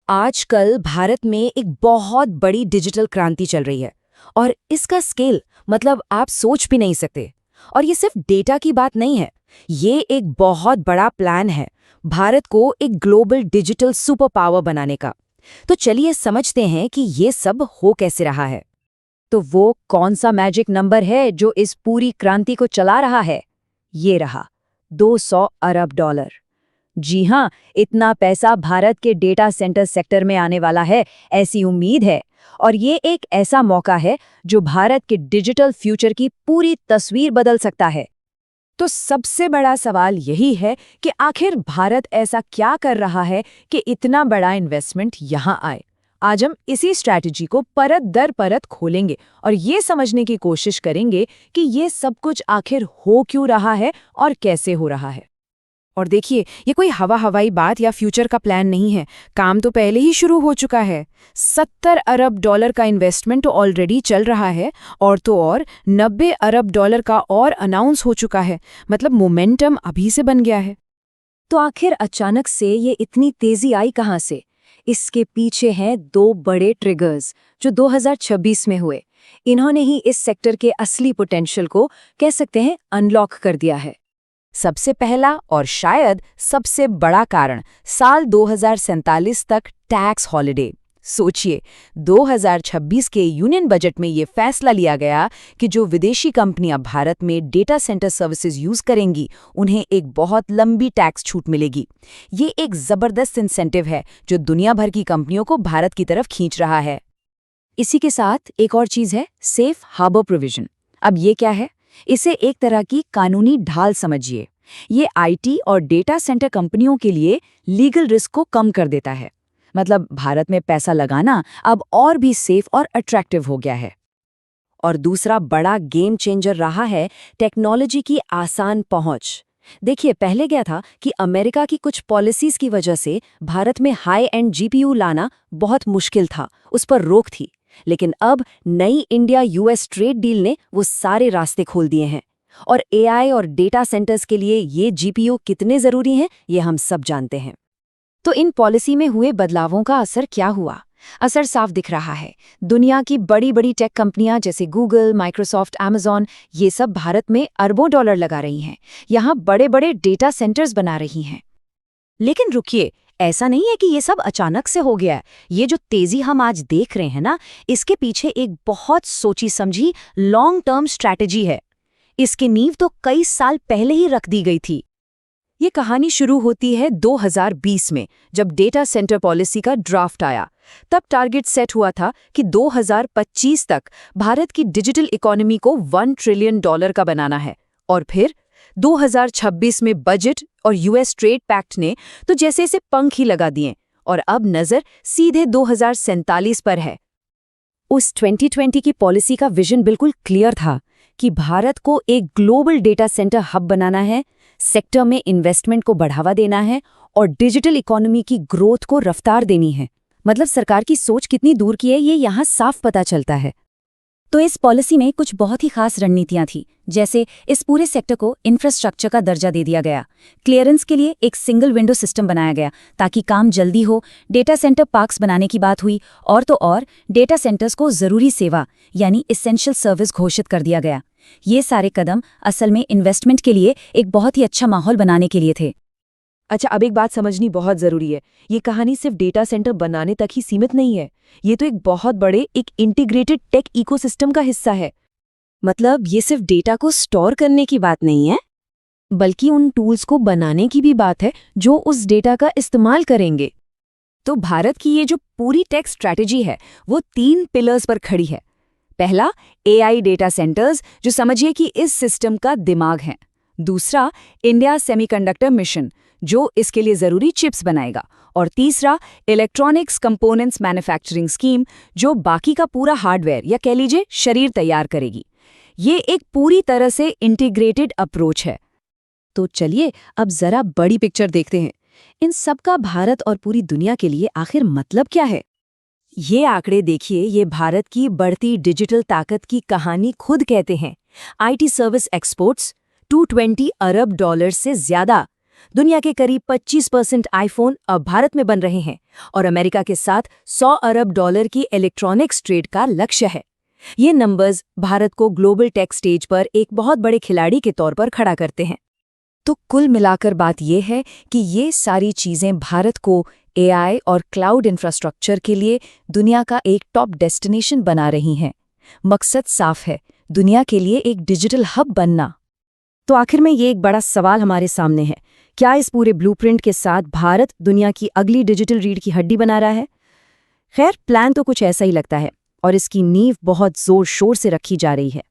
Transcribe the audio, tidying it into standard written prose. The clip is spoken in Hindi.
आजकल भारत में एक बहुत बड़ी डिजिटल क्रांति चल रही है और इसका स्केल मतलब आप सोच भी नहीं सकते। और ये सिर्फ डेटा की बात नहीं है, ये एक बहुत बड़ा प्लान है भारत को एक ग्लोबल डिजिटल सुपर पावर बनाने का। तो चलिए समझते हैं कि ये सब हो कैसे रहा है। तो वो कौन सा मैजिक नंबर है जो इस पूरी क्रांति को चला रहा है? ये रहा, $200 अरब। जी हाँ, इतना पैसा भारत के डेटा सेंटर सेक्टर में आने वाला है, ऐसी उम्मीद है। और ये एक ऐसा मौका है जो भारत के डिजिटल फ्यूचर की पूरी तस्वीर बदल सकता है। तो सबसे बड़ा सवाल यही है कि आखिर भारत ऐसा क्या कर रहा है कि इतना बड़ा इन्वेस्टमेंट यहाँ आए। आज हम इसी स्ट्रैटेजी को परत दर परत खोलेंगे और ये समझने की कोशिश करेंगे कि ये सब कुछ आखिर हो क्यों रहा है और कैसे हो रहा है। और देखिए, ये कोई हवाई बात या फ्यूचर का प्लान नहीं है, काम तो पहले ही शुरू हो चुका है। $70 अरब का इन्वेस्टमेंट तो ऑलरेडी चल रहा है और तो और $90 अरब का और अनाउंस हो चुका है। मतलब मोमेंटम अभी से बन गया है। तो आखिर अचानक से ये इतनी तेजी आई कहाँ से? इसके पीछे हैं दो बड़े ट्रिगर्स जो 2026 में हुए। इन्होंने ही इस सेक्टर के असली पोटेंशियल को कह सकते हैं अनलॉक कर दिया है। सबसे पहला और शायद सबसे बड़ा कारण साल 2047 तक टैक्स हॉलिडे। सोचिए, 2026 के यूनियन बजट में ये फैसला लिया गया कि जो विदेशी कंपनियां भारत में डेटा सेंटर सर्विसेज यूज करेंगी उन्हें एक बहुत लंबी टैक्स छूट मिलेगी। ये एक जबरदस्त इंसेंटिव है जो दुनिया भर की कंपनियों को भारत की तरफ खींच रहा है। इसी के साथ एक और चीज है, सेफ हार्बर प्रोविजन। अब ये क्या है? इसे एक तरह की कानूनी ढाल समझिए। ये आईटी और डेटा सेंटर कंपनियों के लिए लीगल रिस्क को कम कर देता है। मतलब भारत में पैसा लगाना अब और भी सेफ और अट्रैक्टिव हो गया है। और दूसरा बड़ा गेम चेंजर रहा है टेक्नोलॉजी की आसान पहुंच। देखिए, पहले क्या था कि अमेरिका की कुछ पॉलिसीज की वजह से भारत में हाई एंड जीपीयू लाना बहुत मुश्किल था, उस पर रोक थी। लेकिन अब नई इंडिया यूएस ट्रेड डील ने वो सारे रास्ते खोल दिए हैं। और एआई और डेटा सेंटर्स के लिए ये जीपीयू कितने जरूरी हैं, ये हम सब जानते हैं। तो इन पॉलिसी में हुए बदलावों का असर क्या हुआ? असर साफ दिख रहा है। दुनिया की बड़ी बड़ी टेक कंपनियां जैसे गूगल, माइक्रोसॉफ्ट, अमेजॉन, ये सब भारत में अरबों डॉलर लगा रही हैं। यहाँ बड़े बड़े डेटा सेंटर्स बना रही हैं। लेकिन रुकिए, ऐसा नहीं है कि ये सब अचानक से हो गया है। ये जो तेजी हम आज देख रहे हैं ना, इसके पीछे एक बहुत सोची समझी लॉन्ग टर्म स्ट्रैटेजी है। इसकी नींव तो कई साल पहले ही रख दी गई थी। ये कहानी शुरू होती है 2020 में, जब डेटा सेंटर पॉलिसी का ड्राफ्ट आया। तब टारगेट सेट हुआ था कि 2025 तक भारत की डिजिटल इकोनॉमी को $1 ट्रिलियन का बनाना है। और फिर 2026 में बजट और यूएस ट्रेड पैक्ट ने तो जैसे इसे पंख ही लगा दिए और अब नजर सीधे 2047 पर है। उस 2020 की पॉलिसी का विजन बिल्कुल क्लियर था कि भारत को एक ग्लोबल डेटा सेंटर हब बनाना है, सेक्टर में इन्वेस्टमेंट को बढ़ावा देना है और डिजिटल इकोनॉमी की ग्रोथ को रफ्तार देनी है। मतलब सरकार की सोच कितनी दूर की है, ये यहाँ साफ पता चलता है। तो इस पॉलिसी में कुछ बहुत ही खास रणनीतियां थी, जैसे इस पूरे सेक्टर को इंफ्रास्ट्रक्चर का दर्जा दे दिया गया। क्लियरेंस के लिए एक सिंगल विंडो सिस्टम बनाया गया ताकि काम जल्दी हो। डेटा सेंटर पार्क्स बनाने की बात हुई और तो और डेटा सेंटर्स को जरूरी सेवा यानी एसेंशियल सर्विस घोषित कर दिया गया। ये सारे कदम असल में इन्वेस्टमेंट के लिए एक बहुत ही अच्छा माहौल बनाने के लिए थे। अच्छा, अब एक बात समझनी बहुत जरूरी है। ये कहानी सिर्फ डेटा सेंटर बनाने तक ही सीमित नहीं है। ये तो एक बहुत बड़े एक इंटीग्रेटेड टेक इकोसिस्टम का हिस्सा है। मतलब ये सिर्फ डेटा को स्टोर करने की बात नहीं है, बल्कि उन टूल्स को बनाने की भी बात है जो उस डेटा का इस्तेमाल करेंगे। तो भारत की ये जो पूरी टेक स्ट्रैटेजी है वो 3 पिलर्स पर खड़ी है। पहला, एआई डेटा सेंटर्स, जो समझिए कि इस सिस्टम का दिमाग है। दूसरा, इंडिया सेमीकंडक्टर मिशन, जो इसके लिए जरूरी चिप्स बनाएगा। और तीसरा, इलेक्ट्रॉनिक्स कंपोनेंट्स मैन्युफैक्चरिंग स्कीम, जो बाकी का पूरा हार्डवेयर या कह लीजिए शरीर तैयार करेगी। ये एक पूरी तरह से इंटीग्रेटेड अप्रोच है। तो चलिए अब जरा बड़ी पिक्चर देखते हैं। इन सब का भारत और पूरी दुनिया के लिए आखिर मतलब क्या है? ये आंकड़े देखिए, ये भारत की बढ़ती डिजिटल ताकत की कहानी खुद कहते हैं। आईटी सर्विस एक्सपोर्ट्स $220 अरब से ज्यादा, दुनिया के करीब 25% आईफोन अब भारत में बन रहे हैं और अमेरिका के साथ $100 अरब की इलेक्ट्रॉनिक्स ट्रेड का लक्ष्य है। ये नंबर्स भारत को ग्लोबल टेक स्टेज पर एक बहुत बड़े खिलाड़ी के तौर पर खड़ा करते हैं। तो कुल मिलाकर बात यह है कि ये सारी चीज़ें भारत को एआई और क्लाउड इंफ्रास्ट्रक्चर के लिए दुनिया का एक टॉप डेस्टिनेशन बना रही हैं। मकसद साफ है, दुनिया के लिए एक डिजिटल हब बनना। तो आखिर में ये एक बड़ा सवाल हमारे सामने है, क्या इस पूरे ब्लूप्रिंट के साथ भारत दुनिया की अगली डिजिटल रीढ़ की हड्डी बना रहा है? खैर, प्लान तो कुछ ऐसा ही लगता है और इसकी नींव बहुत जोर शोर से रखी जा रही है।